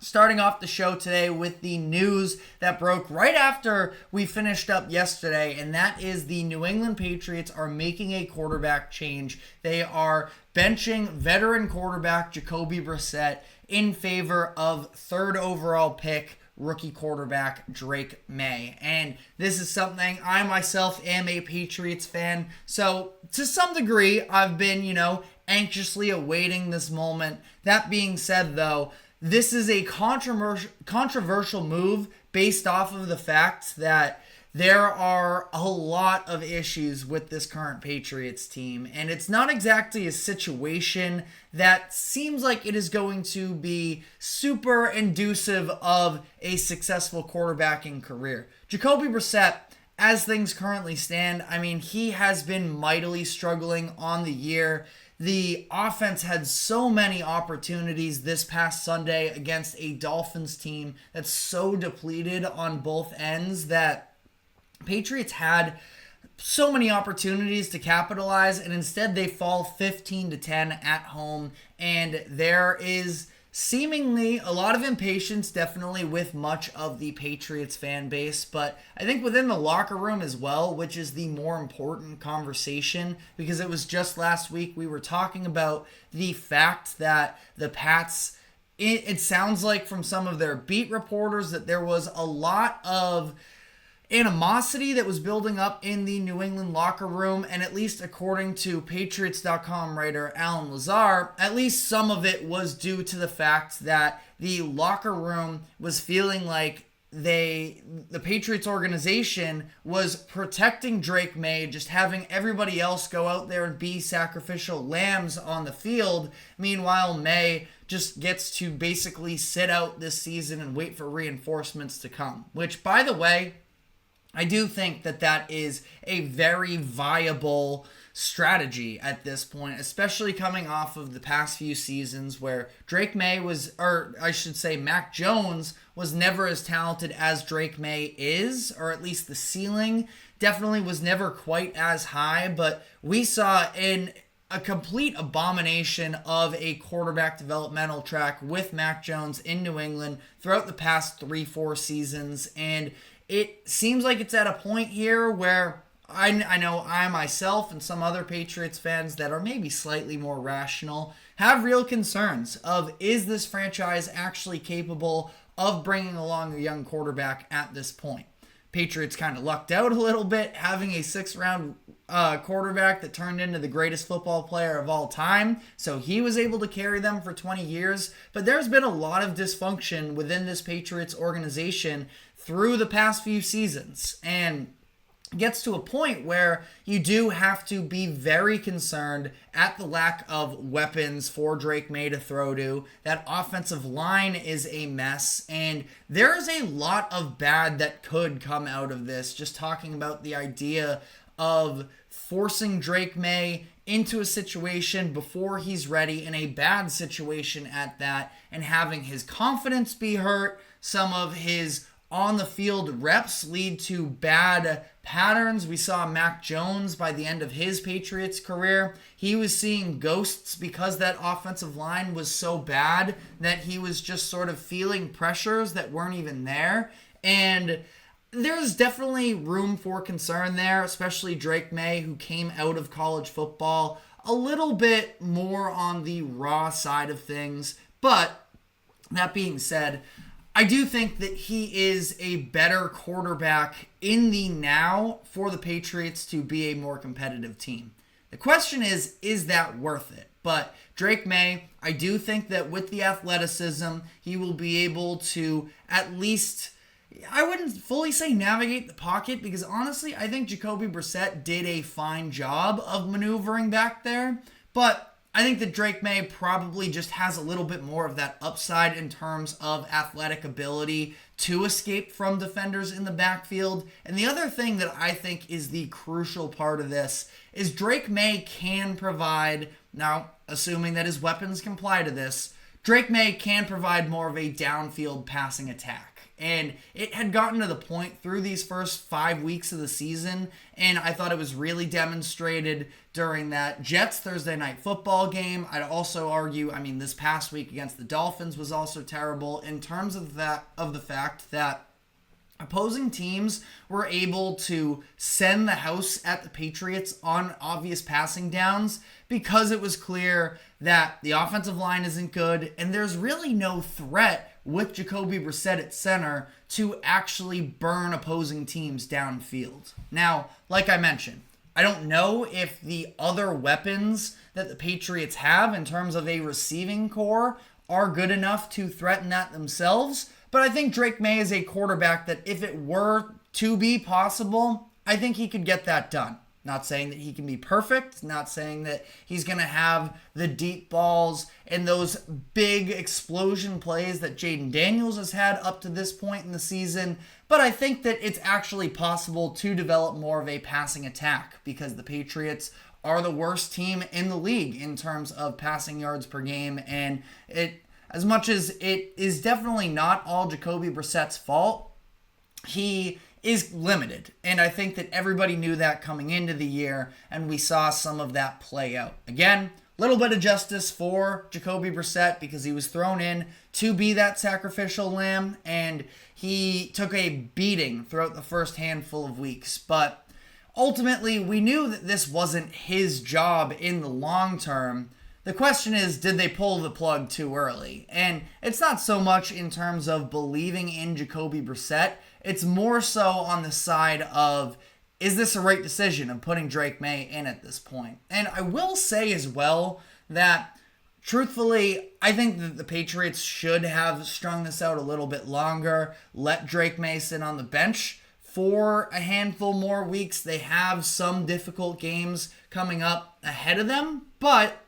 Starting off the show today with the news that broke right after we finished up yesterday, and that is the New England Patriots are making a quarterback change. They are benching veteran quarterback Jacoby Brissett in favor of third overall pick rookie quarterback Drake Maye. And this is something I myself am a Patriots fan, so to some degree I've been, anxiously awaiting this moment. That being said, though, this is a controversial move based off of the fact that there are a lot of issues with this current Patriots team, and it's not exactly a situation that seems like it is going to be super inducive of a successful quarterbacking career. Jacoby Brissett, as things currently stand, he has been mightily struggling on the year. The offense had so many opportunities this past Sunday against a Dolphins team that's so depleted on both ends that Patriots had so many opportunities to capitalize, and instead they fall 15-10 at home, and there is seemingly a lot of impatience definitely with much of the Patriots fan base, but I think within the locker room as well, which is the more important conversation, because it was just last week we were talking about the fact that the Pats, it sounds like from some of their beat reporters that there was a lot of animosity that was building up in the New England locker room, and at least according to Patriots.com writer Alan Lazar, at least some of it was due to the fact that the locker room was feeling like the Patriots organization was protecting Drake Maye, just having everybody else go out there and be sacrificial lambs on the field. Meanwhile, Maye just gets to basically sit out this season and wait for reinforcements to come, which, by the way, I do think that is a very viable strategy at this point, especially coming off of the past few seasons where Drake Maye Mac Jones was never as talented as Drake Maye is, or at least the ceiling definitely was never quite as high, but we saw in a complete abomination of a quarterback developmental track with Mac Jones in New England throughout the past 3-4 seasons, and it seems like it's at a point here where I know I myself and some other Patriots fans that are maybe slightly more rational have real concerns of, is this franchise actually capable of bringing along a young quarterback at this point? Patriots kind of lucked out a little bit having a 6th-round quarterback that turned into the greatest football player of all time, so he was able to carry them for 20 years. But there's been a lot of dysfunction within this Patriots organization through the past few seasons, and it gets to a point where you do have to be very concerned at the lack of weapons for Drake Maye to throw to. That offensive line is a mess, and there is a lot of bad that could come out of this. Just talking about the idea of forcing Drake Maye into a situation before he's ready, in a bad situation at that, and having his confidence be hurt, some of his on-the-field reps lead to bad patterns. We saw Mac Jones by the end of his Patriots career. He was seeing ghosts because that offensive line was so bad that he was just sort of feeling pressures that weren't even there. And there's definitely room for concern there, especially Drake Maye, who came out of college football a little bit more on the raw side of things. But that being said, I do think that he is a better quarterback in the now for the Patriots to be a more competitive team. The question is that worth it? But Drake Maye, I do think that with the athleticism, he will be able to at least, I wouldn't fully say navigate the pocket, because honestly, I think Jacoby Brissett did a fine job of maneuvering back there. But I think that Drake Maye probably just has a little bit more of that upside in terms of athletic ability to escape from defenders in the backfield. And the other thing that I think is the crucial part of this is Drake Maye can provide, now assuming that his weapons comply to this, Drake Maye can provide more of a downfield passing attack. And it had gotten to the point through these first 5 weeks of the season, and I thought it was really demonstrated during that Jets Thursday night football game. I'd also argue, this past week against the Dolphins was also terrible in terms of the fact that opposing teams were able to send the house at the Patriots on obvious passing downs because it was clear that the offensive line isn't good and there's really no threat with Jacoby Brissett at center to actually burn opposing teams downfield. Now, like I mentioned, I don't know if the other weapons that the Patriots have in terms of a receiving core are good enough to threaten that themselves, but I think Drake Maye is a quarterback that if it were to be possible, I think he could get that done. Not saying that he can be perfect, not saying that he's going to have the deep balls and those big explosion plays that Jaden Daniels has had up to this point in the season, but I think that it's actually possible to develop more of a passing attack because the Patriots are the worst team in the league in terms of passing yards per game, and as much as it is definitely not all Jacoby Brissett's fault, he is limited. And I think that everybody knew that coming into the year, and we saw some of that play out. Again, a little bit of justice for Jacoby Brissett because he was thrown in to be that sacrificial lamb, and he took a beating throughout the first handful of weeks. But ultimately, we knew that this wasn't his job in the long term. The question is, did they pull the plug too early? And it's not so much in terms of believing in Jacoby Brissett. It's more so on the side of, is this a right decision of putting Drake Maye in at this point? And I will say as well that, truthfully, I think that the Patriots should have strung this out a little bit longer, let Drake Maye sit on the bench for a handful more weeks. They have some difficult games coming up ahead of them, but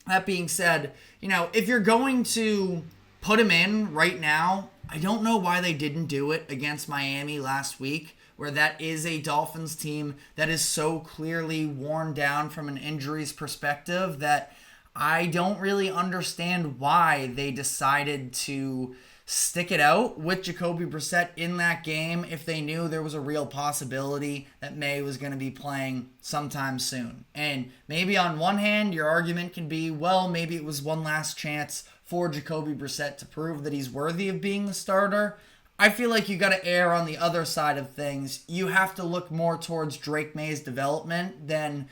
that being said, if you're going to put him in right now, I don't know why they didn't do it against Miami last week, where that is a Dolphins team that is so clearly worn down from an injuries perspective that I don't really understand why they decided to stick it out with Jacoby Brissett in that game if they knew there was a real possibility that Maye was going to be playing sometime soon. And maybe on one hand, your argument can be, well, maybe it was one last chance for Jacoby Brissett to prove that he's worthy of being the starter. I feel like you got to err on the other side of things. You have to look more towards Drake Maye's development than,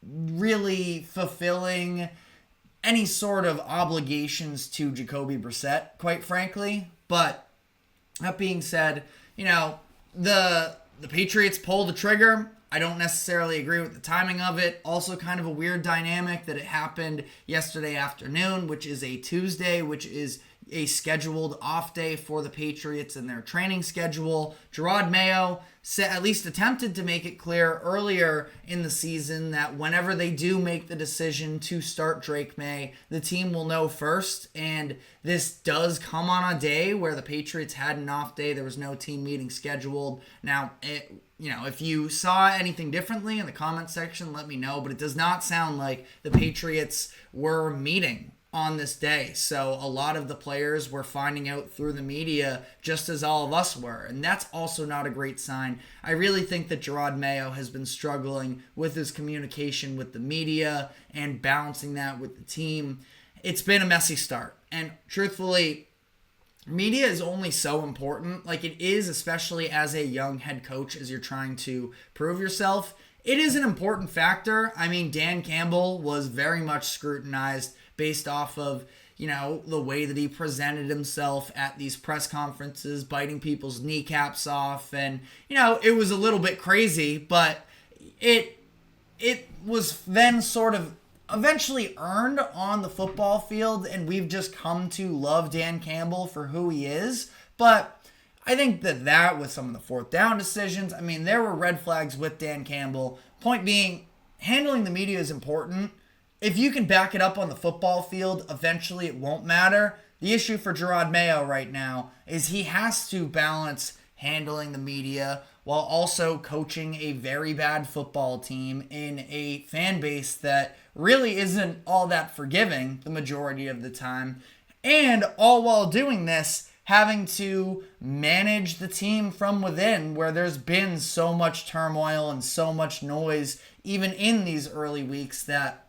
really fulfilling any sort of obligations to Jacoby Brissett, quite frankly. But that being said, the Patriots pulled the trigger. I don't necessarily agree with the timing of it. Also kind of a weird dynamic that it happened yesterday afternoon, which is a Tuesday, which is a scheduled off day for the Patriots in their training schedule. Jerod Mayo at least attempted to make it clear earlier in the season that whenever they do make the decision to start Drake Maye, the team will know first. And this does come on a day where the Patriots had an off day. There was no team meeting scheduled. Now, if you saw anything differently in the comment section, let me know. But it does not sound like the Patriots were meeting on this day. So a lot of the players were finding out through the media just as all of us were. And that's also not a great sign. I really think that Jerod Mayo has been struggling with his communication with the media and balancing that with the team. It's been a messy start. And truthfully, media is only so important. Like it is, especially as a young head coach, as you're trying to prove yourself. It is an important factor. Dan Campbell was very much scrutinized based off of, the way that he presented himself at these press conferences, biting people's kneecaps off. And, it was a little bit crazy, but it was then sort of eventually earned on the football field, and we've just come to love Dan Campbell for who he is. But I think that with some of the fourth down decisions, there were red flags with Dan Campbell. Point being, handling the media is important. If you can back it up on the football field, eventually it won't matter. The issue for Jerod Mayo right now is he has to balance handling the media while also coaching a very bad football team in a fan base that really isn't all that forgiving the majority of the time. And all while doing this, having to manage the team from within, where there's been so much turmoil and so much noise, even in these early weeks, that,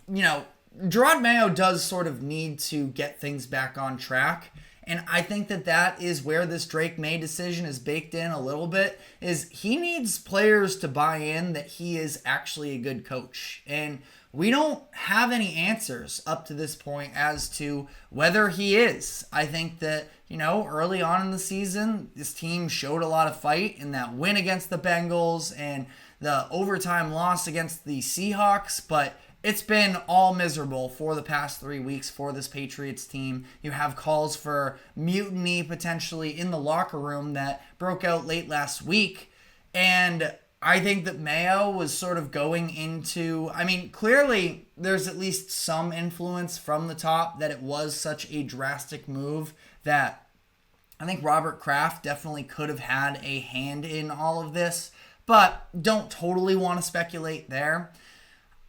Jerod Mayo does sort of need to get things back on track. And I think that is where this Drake Maye decision is baked in a little bit, is he needs players to buy in that he is actually a good coach. And we don't have any answers up to this point as to whether he is. I think that, early on in the season, this team showed a lot of fight in that win against the Bengals and the overtime loss against the Seahawks, but it's been all miserable for the past 3 weeks for this Patriots team. You have calls for mutiny potentially in the locker room that broke out late last week. And I think that Mayo was sort of going into, clearly there's at least some influence from the top that it was such a drastic move that I think Robert Kraft definitely could have had a hand in all of this, but don't totally want to speculate there.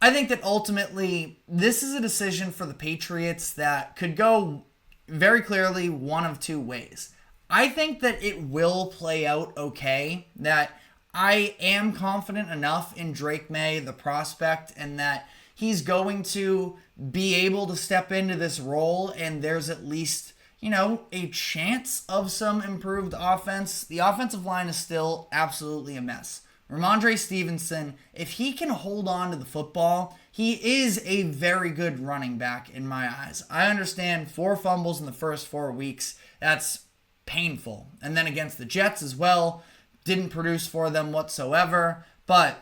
I think that ultimately this is a decision for the Patriots that could go very clearly one of two ways. I think that it will play out okay, that I am confident enough in Drake Maye, the prospect, and that he's going to be able to step into this role, and there's at least, a chance of some improved offense. The offensive line is still absolutely a mess. Ramondre Stevenson, if he can hold on to the football, he is a very good running back in my eyes. I understand 4 fumbles in the first 4 weeks. That's painful. And then against the Jets as well, didn't produce for them whatsoever. But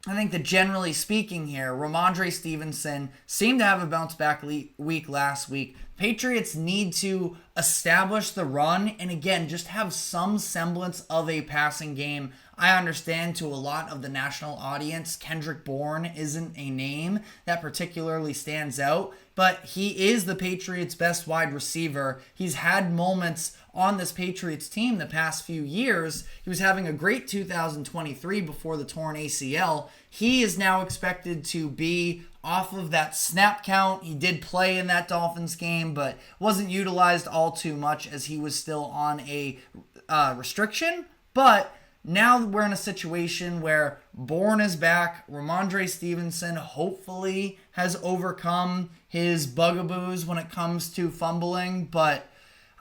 I think that generally speaking here, Ramondre Stevenson seemed to have a bounce back week last week. Patriots need to establish the run and again, just have some semblance of a passing game. I understand to a lot of the national audience, Kendrick Bourne isn't a name that particularly stands out, but he is the Patriots' best wide receiver. He's had moments on this Patriots team the past few years. He was having a great 2023 before the torn ACL. He is now expected to be off of that snap count. He did play in that Dolphins game, but wasn't utilized all too much as he was still on a restriction. But now we're in a situation where Bourne is back. Ramondre Stevenson hopefully has overcome his bugaboos when it comes to fumbling. But,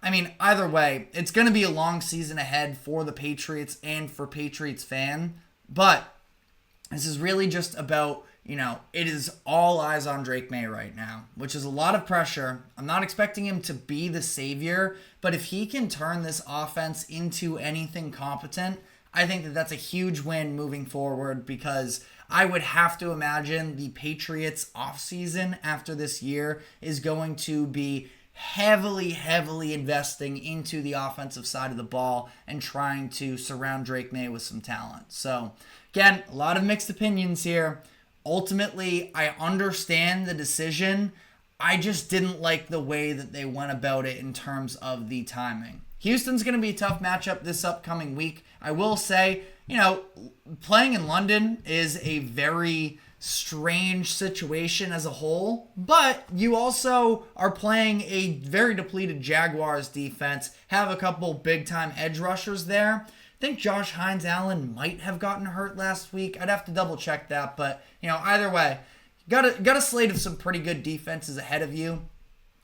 either way, it's going to be a long season ahead for the Patriots and for Patriots fan. But this is really just about, it is all eyes on Drake Maye right now, which is a lot of pressure. I'm not expecting him to be the savior, but if he can turn this offense into anything competent, I think that that's a huge win moving forward, because I would have to imagine the Patriots offseason after this year is going to be heavily investing into the offensive side of the ball and trying to surround Drake Maye with some talent. So, again, a lot of mixed opinions here. Ultimately, I understand the decision. I just didn't like the way that they went about it in terms of the timing. Houston's going to be a tough matchup this upcoming week. I will say, playing in London is a very strange situation as a whole, but you also are playing a very depleted Jaguars defense, have a couple big-time edge rushers there. I think Josh Hines-Allen might have gotten hurt last week. I'd have to double-check that, but, either way, got a slate of some pretty good defenses ahead of you.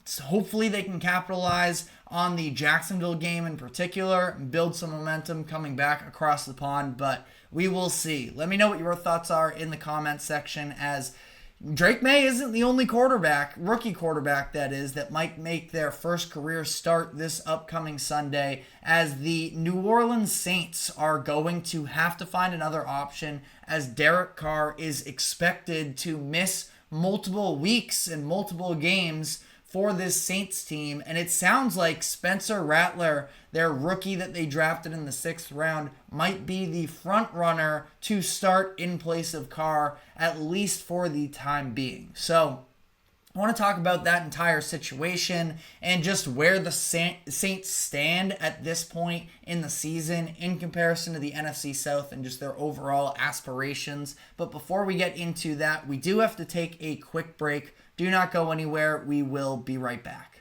So hopefully they can capitalize on the Jacksonville game in particular and build some momentum coming back across the pond, but we will see. Let me know what your thoughts are in the comments section, as Drake Maye isn't the only rookie quarterback that might make their first career start this upcoming Sunday, as the New Orleans Saints are going to have to find another option, as Derek Carr is expected to miss multiple weeks and multiple games for this Saints team, and it sounds like Spencer Rattler, their rookie that they drafted in the 6th round, might be the front runner to start in place of Carr, at least for the time being. So I want to talk about that entire situation and just where the Saints stand at this point in the season in comparison to the NFC South and just their overall aspirations. But before we get into that, we do have to take a quick break. Do not go anywhere. We will be right back.